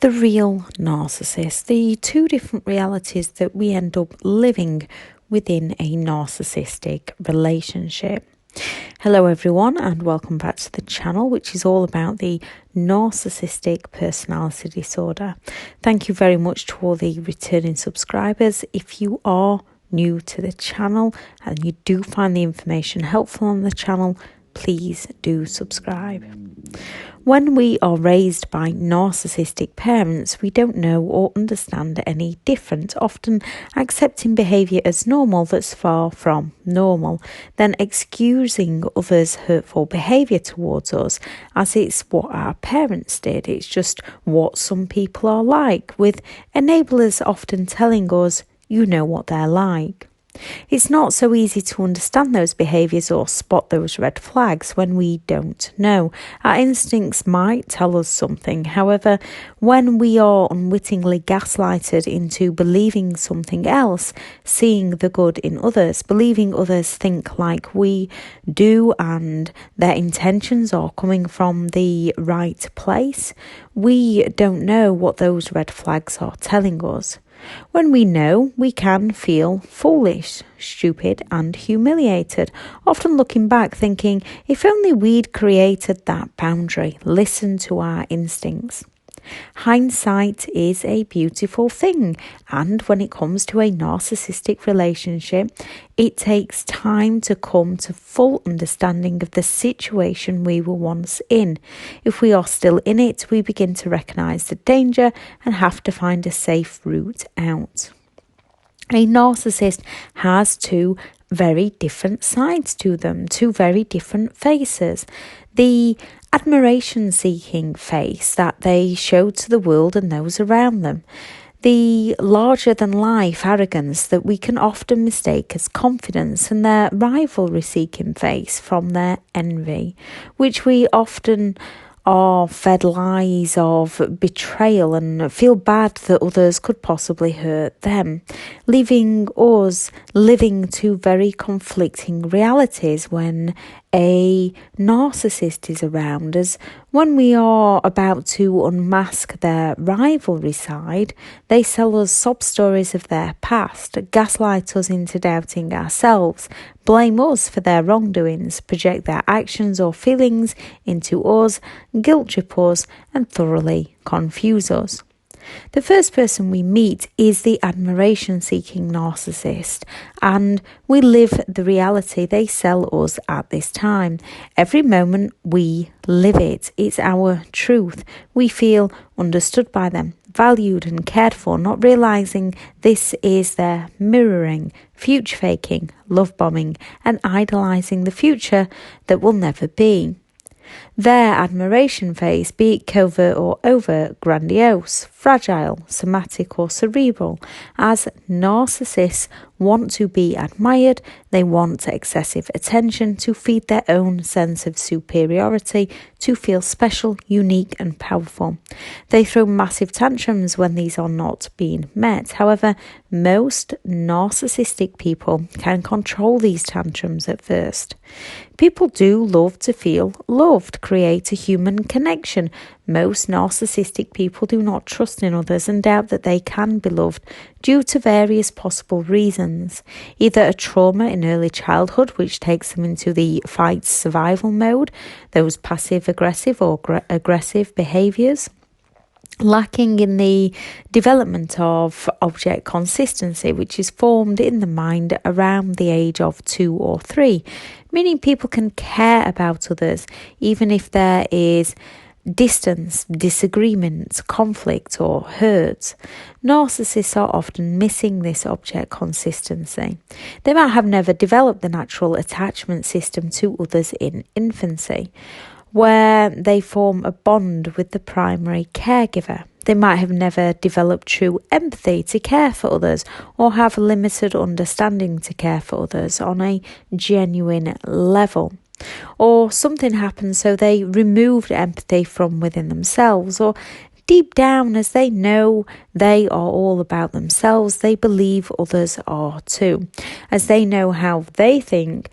The real narcissist, the two different realities that we end up living within a narcissistic relationship. Hello everyone and welcome back to the channel, which is all about the narcissistic personality disorder. Thank you very much to all the returning subscribers. If you are new to the channel and you do find the information helpful on the channel, please do subscribe. When we are raised by narcissistic parents, we don't know or understand any different, often accepting behaviour as normal that's far from normal, then excusing others' hurtful behaviour towards us as it's what our parents did. It's just what some people are like, with enablers often telling us, you know what they're like. It's not so easy to understand those behaviours or spot those red flags when we don't know. Our instincts might tell us something. However, when we are unwittingly gaslighted into believing something else, seeing the good in others, believing others think like we do and their intentions are coming from the right place, we don't know what those red flags are telling us. When we know, we can feel foolish, stupid and humiliated, often looking back thinking, if only we'd created that boundary, listened to our instincts. Hindsight is a beautiful thing, and when it comes to a narcissistic relationship, it takes time to come to full understanding of the situation we were once in. If we are still in it, we begin to recognise the danger and have to find a safe route out. A narcissist has two very different sides to them, two very different faces. The admiration-seeking face that they show to the world and those around them. The larger-than-life arrogance that we can often mistake as confidence, and their rivalry-seeking face from their envy, which we often are fed lies of betrayal and feel bad that others could possibly hurt them, leaving us living two very conflicting realities when a narcissist is around us. When we are about to unmask their rivalry side, they sell us sob stories of their past, gaslight us into doubting ourselves, blame us for their wrongdoings, project their actions or feelings into us, guilt trip us, and thoroughly confuse us. The first person we meet is the admiration-seeking narcissist, and we live the reality they sell us at this time. Every moment we live it. It's our truth. We feel understood by them, valued and cared for, not realising this is their mirroring, future-faking, love-bombing, and idolising the future that will never be. Their admiration phase, be it covert or overt, grandiose, fragile, somatic or cerebral. As narcissists want to be admired, they want excessive attention to feed their own sense of superiority, to feel special, unique and powerful. They throw massive tantrums when these are not being met. However, most narcissistic people can control these tantrums at first. People do love to feel loved, create a human connection. Most narcissistic people do not trust in others and doubt that they can be loved due to various possible reasons. Either a trauma in early childhood, which takes them into the fight survival mode, those passive-aggressive or aggressive behaviours, lacking in the development of object consistency, which is formed in the mind around the age of 2 or 3, meaning people can care about others even if there is distance, disagreement, conflict or hurt. Narcissists are often missing this object consistency. They might have never developed the natural attachment system to others in infancy, where they form a bond with the primary caregiver. They might have never developed true empathy to care for others, or have limited understanding to care for others on a genuine level. Or something happened so they removed empathy from within themselves, or deep down, as they know they are all about themselves, they believe others are too. As they know how they think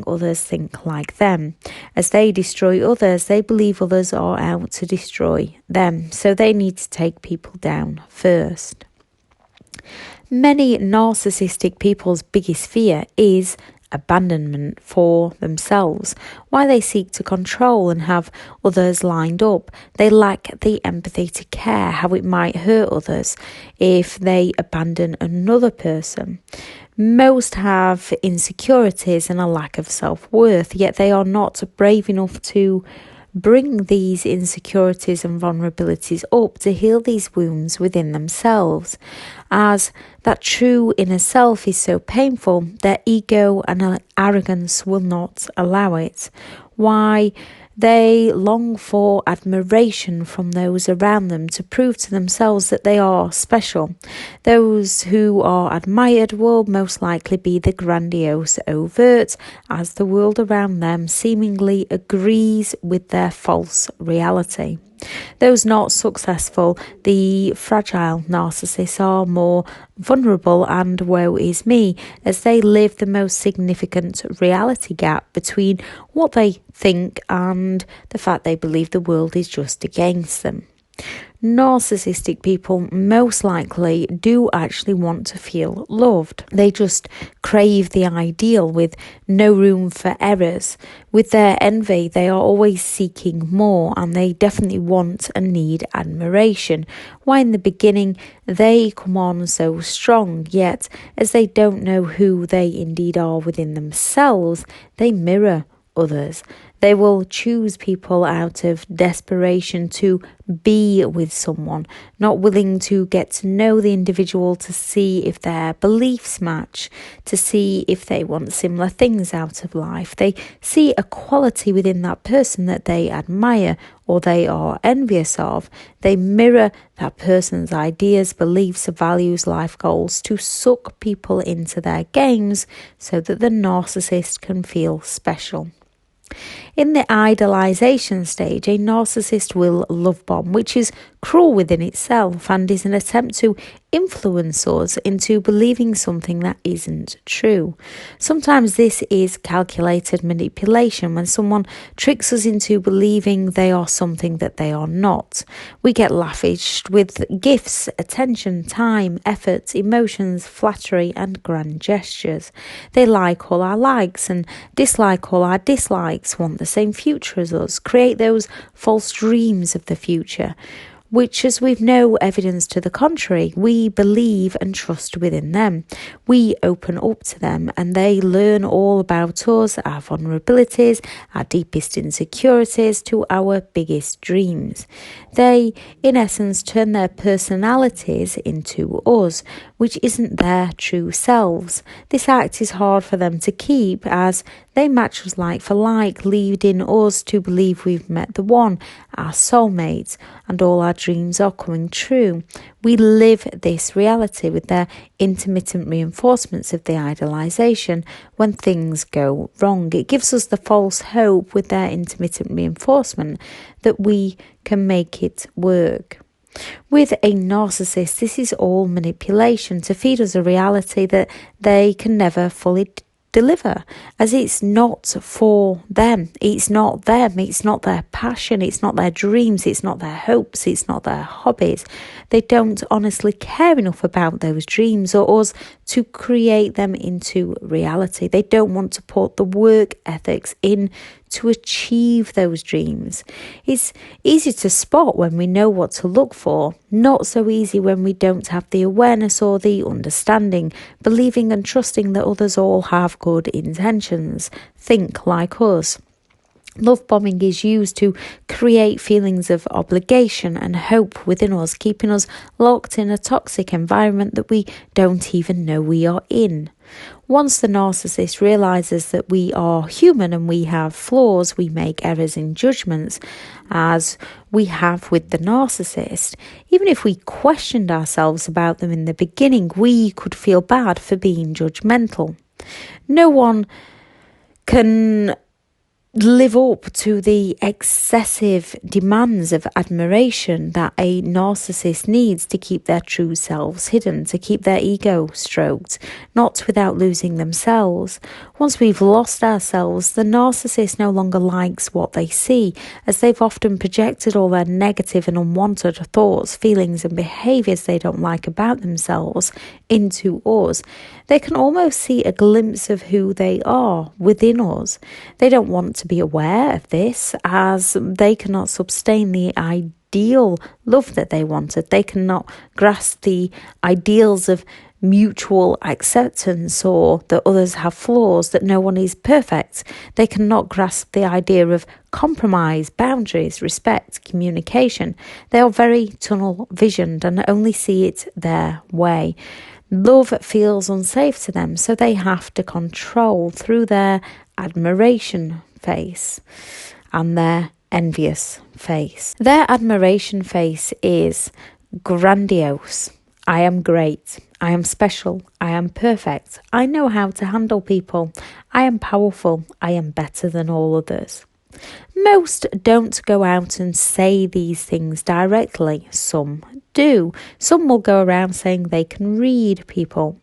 others think like them. As they destroy others, they believe others are out to destroy them. So they need to take people down first. Many narcissistic people's biggest fear is abandonment for themselves. Why they seek to control and have others lined up. They lack the empathy to care how it might hurt others if they abandon another person. Most have insecurities and a lack of self-worth, yet they are not brave enough to bring these insecurities and vulnerabilities up to heal these wounds within themselves. As that true inner self is so painful, their ego and arrogance will not allow it. Why they long for admiration from those around them to prove to themselves that they are special. Those who are admired will most likely be the grandiose overt, as the world around them seemingly agrees with their false reality. Those not successful, the fragile narcissists, are more vulnerable and woe is me, as they live the most significant reality gap between what they think and the fact they believe the world is just against them. Narcissistic people most likely do actually want to feel loved. They just crave the ideal with no room for errors. With their envy, they are always seeking more, and they definitely want and need admiration. Why in the beginning they come on so strong, yet as they don't know who they indeed are within themselves, they mirror others. They will choose people out of desperation to be with someone, not willing to get to know the individual to see if their beliefs match, to see if they want similar things out of life. They see a quality within that person that they admire or they are envious of. They mirror that person's ideas, beliefs, values, life goals to suck people into their games so that the narcissist can feel special. In the idolization stage, a narcissist will love bomb, which is cruel within itself and is an attempt to influence us into believing something that isn't true. Sometimes this is calculated manipulation when someone tricks us into believing they are something that they are not. We get lavished with gifts, attention, time, effort, emotions, flattery and grand gestures. They like all our likes and dislike all our dislikes, want the same future as us, create those false dreams of the future, which, as we've no evidence to the contrary, we believe and trust within them. We open up to them and they learn all about us, our vulnerabilities, our deepest insecurities to our biggest dreams. They, in essence, turn their personalities into us, which isn't their true selves. This act is hard for them to keep as they match us like for like, leading us to believe we've met the one, our soulmates, and all our dreams are coming true. We live this reality with their intermittent reinforcements of the idolization when things go wrong. It gives us the false hope with their intermittent reinforcement that we can make it work. With a narcissist, this is all manipulation to feed us a reality that they can never fully deliver, as it's not for them. It's not them. It's not their passion. It's not their dreams. It's not their hopes. It's not their hobbies. They don't honestly care enough about those dreams or us to create them into reality. They don't want to put the work ethics in to achieve those dreams. It's easy to spot when we know what to look for, not so easy when we don't have the awareness or the understanding, believing and trusting that others all have good intentions, think like us. Love bombing is used to create feelings of obligation and hope within us, keeping us locked in a toxic environment that we don't even know we are in. Once the narcissist realizes that we are human and we have flaws, we make errors in judgments, as we have with the narcissist. Even if we questioned ourselves about them in the beginning, we could feel bad for being judgmental. No one can live up to the excessive demands of admiration that a narcissist needs to keep their true selves hidden, to keep their ego stroked, not without losing themselves. Once we've lost ourselves, the narcissist no longer likes what they see, as they've often projected all their negative and unwanted thoughts, feelings and behaviours they don't like about themselves into us. They can almost see a glimpse of who they are within us. They don't want to be aware of this, as they cannot sustain the ideal love that they wanted. They cannot grasp the ideals of mutual acceptance, or that others have flaws, that no one is perfect. They cannot grasp the idea of compromise, boundaries, respect, communication. They are very tunnel visioned and only see it their way. Love feels unsafe to them, so they have to control through their admiration face and their envious face. Their admiration face is grandiose. I am great. I am special. I am perfect. I know how to handle people. I am powerful. I am better than all others. Most don't go out and say these things directly. Some do. Some will go around saying they can read people.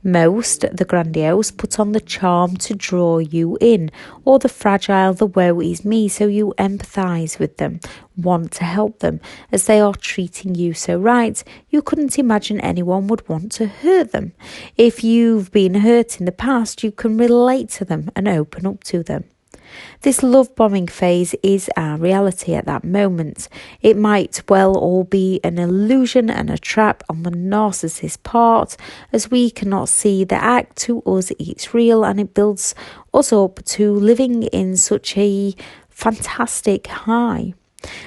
Most, the grandiose, put on the charm to draw you in, or the fragile, the woe is me, so you empathise with them, want to help them, as they are treating you so right, you couldn't imagine anyone would want to hurt them. If you've been hurt in the past, you can relate to them and open up to them. This love bombing phase is our reality at that moment. It might well all be an illusion and a trap on the narcissist's part, as we cannot see the act. To us it's real, and it builds us up to living in such a fantastic high.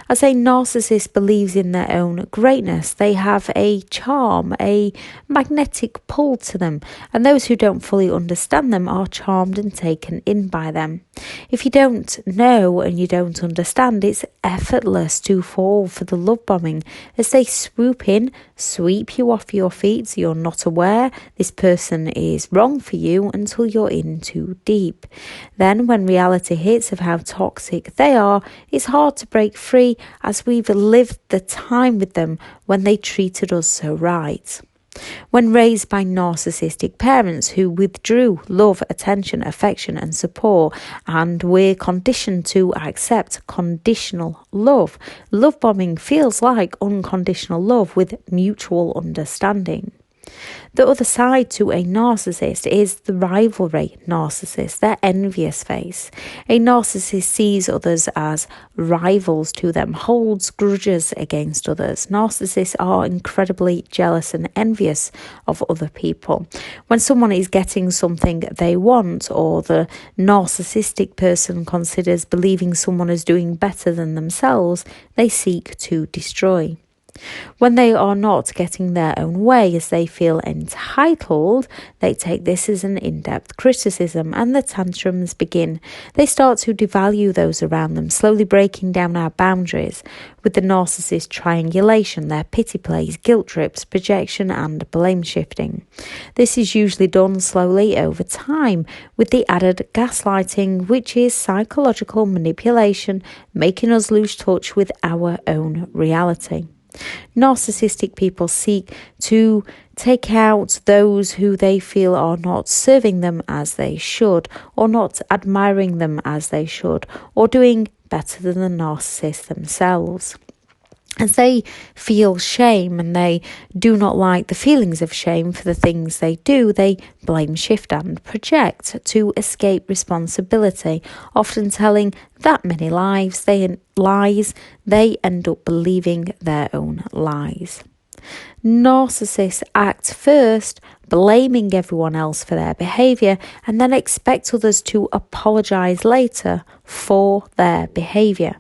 As a narcissist believes in their own greatness, they have a charm, a magnetic pull to them, and those who don't fully understand them are charmed and taken in by them. If you don't know and you don't understand, it's effortless to fall for the love bombing, as they swoop in, sweep you off your feet so you're not aware this person is wrong for you until you're in too deep. Then when reality hits of how toxic they are, it's hard to break free, as we've lived the time with them when they treated us so right. When raised by narcissistic parents who withdrew love, attention, affection and support, and we're conditioned to accept conditional love, love bombing feels like unconditional love with mutual understanding. The other side to a narcissist is the rivalry narcissist, their envious face. A narcissist sees others as rivals to them, holds grudges against others. Narcissists are incredibly jealous and envious of other people. When someone is getting something they want, or the narcissistic person considers believing someone is doing better than themselves, they seek to destroy. When they are not getting their own way, as they feel entitled, they take this as an in-depth criticism, and the tantrums begin. They start to devalue those around them, slowly breaking down our boundaries. With the narcissist triangulation, their pity plays, guilt trips, projection and blame shifting. This is usually done slowly over time, with the added gaslighting, which is psychological manipulation, making us lose touch with our own reality. Narcissistic people seek to take out those who they feel are not serving them as they should, or not admiring them as they should, or doing better than the narcissist themselves. As they feel shame and they do not like the feelings of shame for the things they do, they blame shift and project to escape responsibility, often telling that many lies, they end up believing their own lies. Narcissists act first, blaming everyone else for their behaviour, and then expect others to apologise later for their behaviour.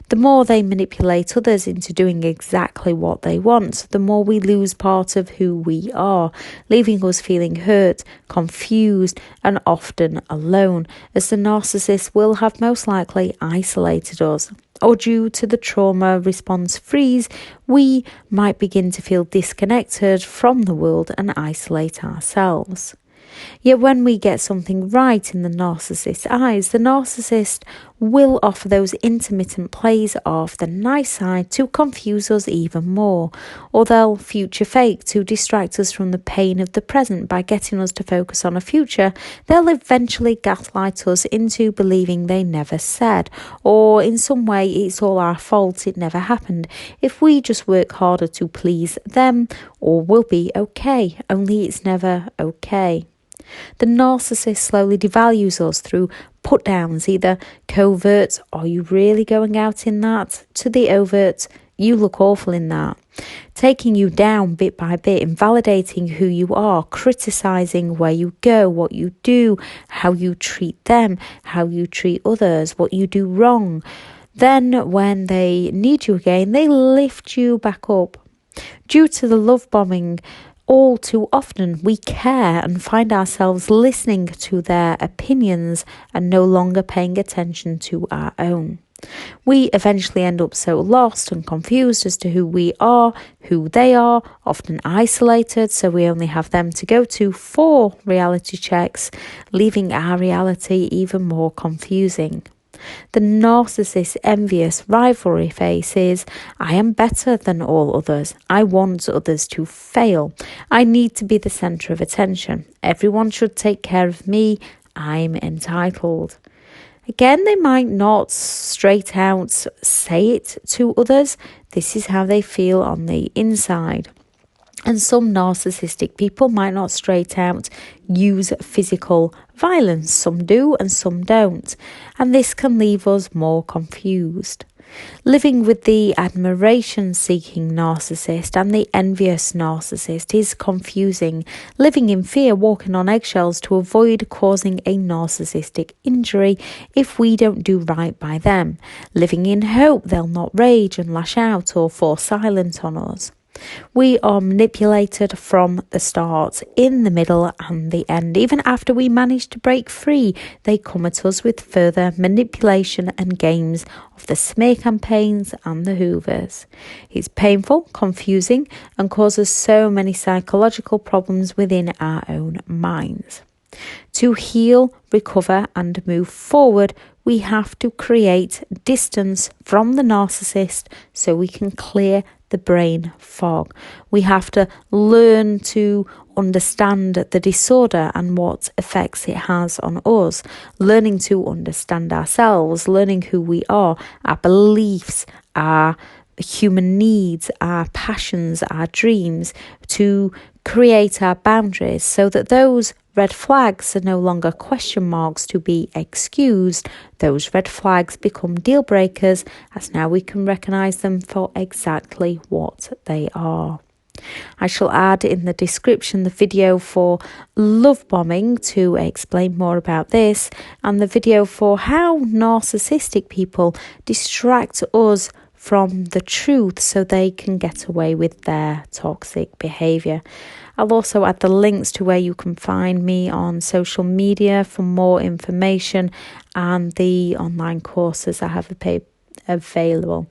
The more they manipulate others into doing exactly what they want, the more we lose part of who we are, leaving us feeling hurt, confused, and often alone, as the narcissist will have most likely isolated us. Or due to the trauma response freeze, we might begin to feel disconnected from the world and isolate ourselves. Yet when we get something right in the narcissist's eyes, the narcissist will offer those intermittent plays of the nice side to confuse us even more, or they'll future fake to distract us from the pain of the present by getting us to focus on a future they'll eventually gaslight us into believing they never said, or in some way it's all our fault, it never happened. If we just work harder to please them, all will be okay, only it's never okay. The narcissist slowly devalues us through put downs, either covert, are you really going out in that, to the overt, you look awful in that. Taking you down bit by bit, invalidating who you are, criticising where you go, what you do, how you treat them, how you treat others, what you do wrong. Then when they need you again, they lift you back up. Due to the love bombing, all too often we care and find ourselves listening to their opinions and no longer paying attention to our own. We eventually end up so lost and confused as to who we are, who they are, often isolated, so we only have them to go to for reality checks, leaving our reality even more confusing. The narcissist's envious rivalry face is, I am better than all others. I want others to fail. I need to be the centre of attention. Everyone should take care of me. I'm entitled. Again, they might not straight out say it to others. This is how they feel on the inside. And some narcissistic people might not straight out use physical violence. Some do and some don't. And this can leave us more confused. Living with the admiration-seeking narcissist and the envious narcissist is confusing. Living in fear, walking on eggshells to avoid causing a narcissistic injury if we don't do right by them. Living in hope they'll not rage and lash out or fall silent on us. We are manipulated from the start, in the middle and the end. Even after we manage to break free, they come at us with further manipulation and games of the smear campaigns and the hoovers. It's painful, confusing, and causes so many psychological problems within our own minds. To heal, recover and move forward, we have to create distance from the narcissist so we can clear the brain fog. We have to learn to understand the disorder and what effects it has on us, learning to understand ourselves, learning who we are, our beliefs, our human needs, our passions, our dreams, to create our boundaries so that those red flags are no longer question marks to be excused. Those red flags become deal breakers, as now we can recognise them for exactly what they are. I shall add in the description the video for love bombing to explain more about this, and the video for how narcissistic people distract us from the truth so they can get away with their toxic behaviour. I'll also add the links to where you can find me on social media for more information and the online courses I have available.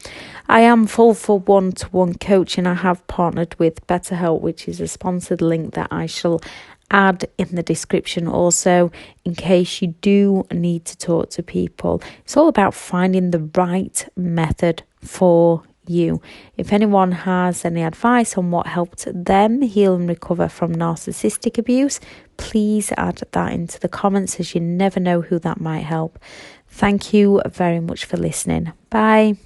I am full for one-to-one coaching. I have partnered with BetterHelp, which is a sponsored link that I shall add in the description also, in case you do need to talk to people. It's all about finding the right method for you. If anyone has any advice on what helped them heal and recover from narcissistic abuse, please add that into the comments, as you never know who that might help. Thank you very much for listening. Bye.